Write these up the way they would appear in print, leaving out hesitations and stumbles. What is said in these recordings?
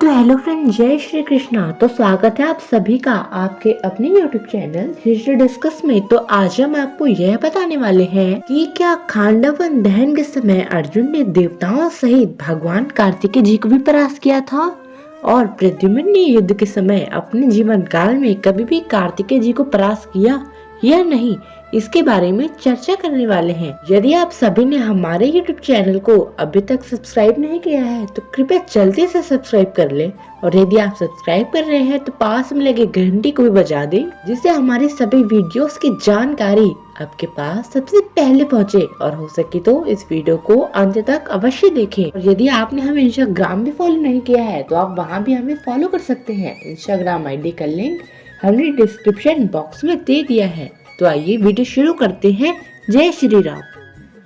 तो hello friend, जय श्री कृष्णा। तो स्वागत है आप सभी का आपके अपने यूट्यूब चैनल हिस्ट्री डिस्कस में। तो आज हम आपको यह बताने वाले हैं कि क्या खांडवन दहन के समय अर्जुन ने देवताओं सहित भगवान कार्तिकेय जी को भी परास्त किया था, और प्रद्युम्न ने युद्ध के समय अपने जीवन काल में कभी भी कार्तिकेय जी को परास्त किया या नहीं, इसके बारे में चर्चा करने वाले हैं। यदि आप सभी ने हमारे YouTube चैनल को अभी तक सब्सक्राइब नहीं किया है तो कृपया जल्दी से सब्सक्राइब कर लें, और यदि आप सब्सक्राइब कर रहे हैं तो पास में लगे घंटी को भी बजा दें, जिससे हमारी सभी वीडियोस की जानकारी आपके पास सबसे पहले पहुंचे। और हो सके तो इस वीडियो को अंत तक अवश्य देखें। और यदि आपने हमें इंस्टाग्राम भी फॉलो नहीं किया है तो आप वहाँ भी हमें फॉलो कर सकते हैं। इंस्टाग्राम ID का लिंक हमने डिस्क्रिप्शन बॉक्स में दे दिया है। तो आइए वीडियो शुरू करते हैं। जय श्री राम।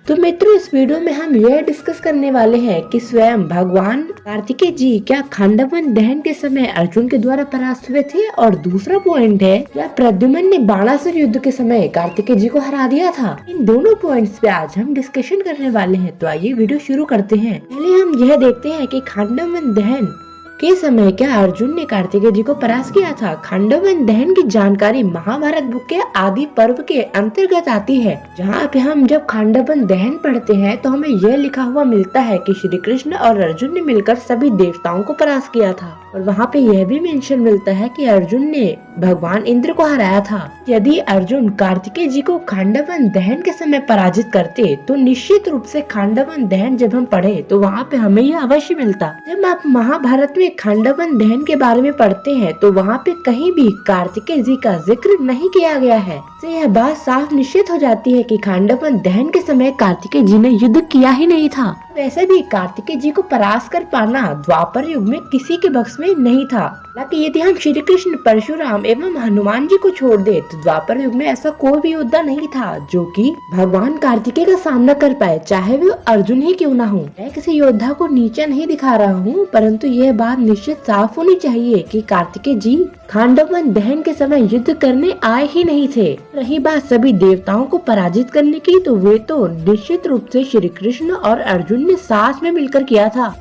तो मित्रों, इस वीडियो में हम यह डिस्कस करने वाले हैं कि स्वयं भगवान कार्तिकेय जी क्या खांडवन दहन के समय अर्जुन के द्वारा परास्त हुए थे, और दूसरा पॉइंट है क्या प्रद्युम्न ने बाणासुर युद्ध के समय कार्तिकेय जी को हरा दिया था। इन दोनों पॉइंट्स पे आज हम डिस्कशन करने वाले हैं। तो आइए वीडियो शुरू करते हैं। पहले हम यह देखते हैं कि खांडवन दहन के समय क्या अर्जुन ने कार्तिकेय जी को परास्त किया था। खांडवन दहन की जानकारी महाभारत बुक के आदि पर्व के अंतर्गत आती है, जहाँ पे हम जब खांडवन दहन पढ़ते हैं तो हमें यह लिखा हुआ मिलता है कि श्री कृष्ण और अर्जुन ने मिलकर सभी देवताओं को परास्त किया था। और वहाँ पे यह भी मेंशन मिलता है कि अर्जुन ने भगवान इंद्र को हराया था। यदि अर्जुन कार्तिकेय जी को खांडवन दहन के समय पराजित करते तो निश्चित रूप से खांडवन दहन जब हम पढ़े तो वहाँ पे हमें यह अवश्य मिलता। जब आप महाभारत में खांडवन दहन के बारे में पढ़ते हैं तो वहाँ पे कहीं भी कार्तिकेय जी का जिक्र नहीं किया गया है। तो यह बात साफ निश्चित हो जाती है कि खांडवन दहन के समय कार्तिकेय जी ने युद्ध किया ही नहीं था। वैसे भी कार्तिकेय जी को परास्त कर पाना द्वापर युग में किसी के बख्श में नहीं था। हालांकि यदि हम श्री कृष्ण, परशुराम एवं हनुमान जी को छोड़ दे तो द्वापर युग में ऐसा कोई भी योद्धा नहीं था जो कि भगवान कार्तिकेय का सामना कर पाए, चाहे वो अर्जुन ही क्यों ना हो। मैं किसी योद्धा को नीचा नहीं दिखा रहा हूँ, परंतु यह बात निश्चित साफ होनी चाहिए कि कार्तिकेय जी खांडवन दहन के समय युद्ध करने आए ही नहीं थे। रही बात सभी देवताओं को पराजित करने की, तो वे तो निश्चित रूप से श्री कृष्ण और अर्जुन ने साथ में मिलकर किया था,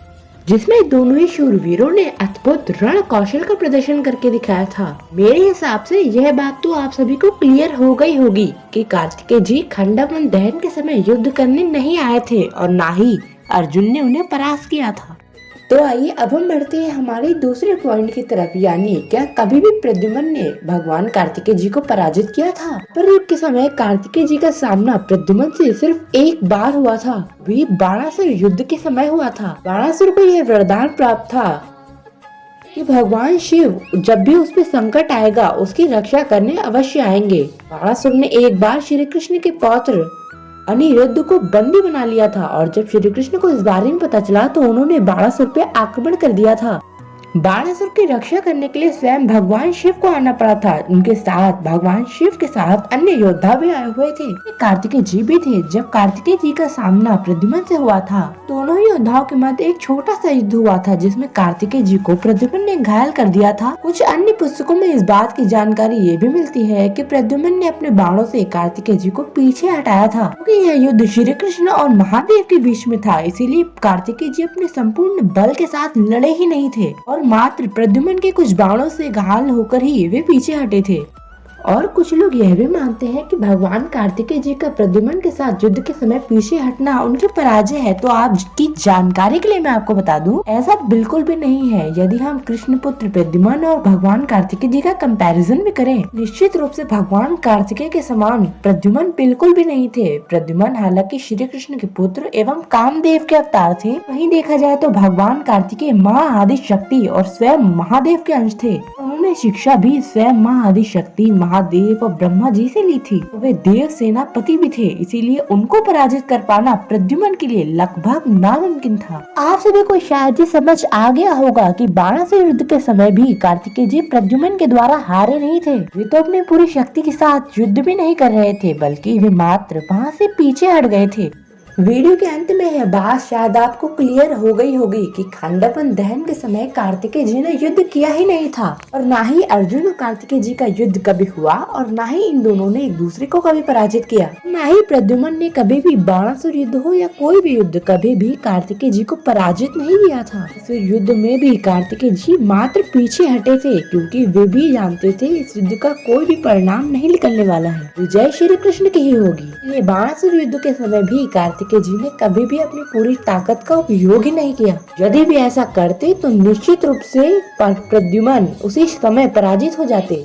जिसमें दोनों ही शूरवीरों ने अद्भुत रण कौशल का प्रदर्शन करके दिखाया था। मेरे हिसाब से यह बात तो आप सभी को क्लियर हो गई होगी कि कार्तिकेय जी खांडवन दहन के समय युद्ध करने नहीं आए थे और ना ही अर्जुन ने उन्हें परास्त किया था। तो आइए अब हम बढ़ते हैं हमारे दूसरे पॉइंट की तरफ, यानी क्या कभी भी प्रद्युम्न ने भगवान कार्तिकेय जी को पराजित किया था। पर युद्ध के समय कार्तिकेय जी का सामना प्रद्युम्न से सिर्फ एक बार हुआ था, वही बाणासुर युद्ध के समय हुआ था। बाणासुर को यह वरदान प्राप्त था कि भगवान शिव जब भी उस पे संकट आएगा उसकी रक्षा करने अवश्य आएंगे। बाणासुर ने एक बार श्री कृष्ण के पौत्र अनिरुद्ध को बंदी बना लिया था, और जब श्री कृष्ण को इस बारे में पता चला तो उन्होंने बाणासुर पे आक्रमण कर दिया था। बाणासुर की रक्षा करने के लिए स्वयं भगवान शिव को आना पड़ा था। उनके साथ भगवान शिव के साथ अन्य योद्धा भी आए हुए थे, कार्तिकेय जी भी थे। जब कार्तिकेय जी का सामना प्रद्युम्न से हुआ था, दोनों ही योद्धाओं के मध्य एक छोटा सा युद्ध हुआ था जिसमें कार्तिकेय जी को प्रद्युम्न ने घायल कर दिया था। कुछ अन्य पुस्तकों में इस बात की जानकारी ये भी मिलती है कि प्रद्युम्न ने अपने बाणों से कार्तिकेय जी को पीछे हटाया था, क्योंकि यह युद्ध श्री कृष्ण और महादेव के बीच में था। इसीलिए कार्तिकेय जी अपने संपूर्ण बल के साथ लड़े ही नहीं थे, और मात्र प्रद्युम्न के कुछ बाणों से घायल होकर ही वे पीछे हटे थे। और कुछ लोग यह भी मानते हैं कि भगवान कार्तिकेय जी का प्रद्युम्न के साथ युद्ध के समय पीछे हटना उनकी पराजय है। तो आपकी जानकारी के लिए मैं आपको बता दूं, ऐसा बिल्कुल भी नहीं है। यदि हम कृष्ण पुत्र प्रद्युम्न और भगवान कार्तिकेय जी का कंपैरिजन भी करें, निश्चित रूप से भगवान कार्तिकेय के समान प्रद्युम्न बिल्कुल भी नहीं थे। प्रद्युम्न हालांकि श्री कृष्ण के पुत्र एवं कामदेव के अवतार थे, वहीं देखा जाए तो भगवान कार्तिकेय महाआदि शक्ति और स्वयं महादेव के अंश थे। उन्होंने शिक्षा भी स्वयं महाआदि शक्ति, महादेव और ब्रह्मा जी से ली थी। वे देव सेनापति भी थे, इसीलिए उनको पराजित कर पाना प्रद्युम्न के लिए लगभग नामुमकिन था। आप सभी को शायद ये समझ आ गया होगा कि बाणासुर युद्ध के समय भी कार्तिकेय जी प्रद्युम्न के द्वारा हारे नहीं थे। वे तो अपनी पूरी शक्ति के साथ युद्ध भी नहीं कर रहे थे, बल्कि वे मात्र वहाँ से पीछे हट गए थे। वीडियो के अंत में यह बात शायद आपको क्लियर हो गई होगी कि खांडवन दहन के समय कार्तिकेय जी ने युद्ध किया ही नहीं था और ना ही अर्जुन और कार्तिकेय जी का युद्ध कभी हुआ और ना ही इन दोनों ने एक दूसरे को कभी पराजित किया, ना ही प्रद्युम्न ने कभी भी बाणासुर युद्ध हो या कोई भी युद्ध कभी भी कार्तिकेय जी को पराजित नहीं किया था। इस युद्ध में भी कार्तिकेय जी मात्र पीछे हटे थे क्योंकि वे भी जानते थे इस युद्ध का कोई भी परिणाम नहीं निकलने वाला है, विजय श्री कृष्ण की ही होगी। ये बाणासुर युद्ध के समय भी कार्तिकेय जी ने कभी भी अपनी पूरी ताकत का उपयोग ही नहीं किया। यदि भी ऐसा करते तो निश्चित रूप से प्रद्युम्न उसी समय पराजित हो जाते।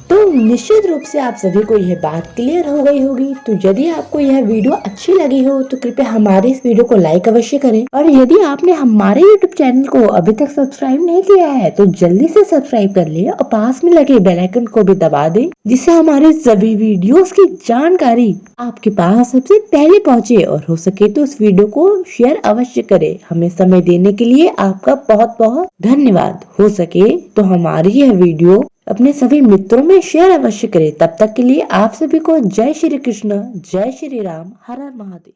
तो निश्चित रूप से आप सभी को यह बात क्लियर हो गई होगी। तो यदि आपको यह वीडियो अच्छी लगी हो तो कृपया हमारे इस वीडियो को लाइक अवश्य करें और यदि आपने हमारे YouTube चैनल को अभी तक सब्सक्राइब नहीं किया है तो जल्दी से सब्सक्राइब कर ले और पास में लगे बेल आइकन को भी दबा दें जिससे हमारे सभी वीडियोस की जानकारी आपके पास सबसे पहले पहुँचे और हो सके तो इस वीडियो को शेयर अवश्य करे। हमें समय देने के लिए आपका बहुत बहुत धन्यवाद। हो सके तो हमारी यह वीडियो अपने सभी मित्रों में शेयर अवश्य करें। तब तक के लिए आप सभी को जय श्री कृष्ण, जय श्री राम, हर हर महादेव।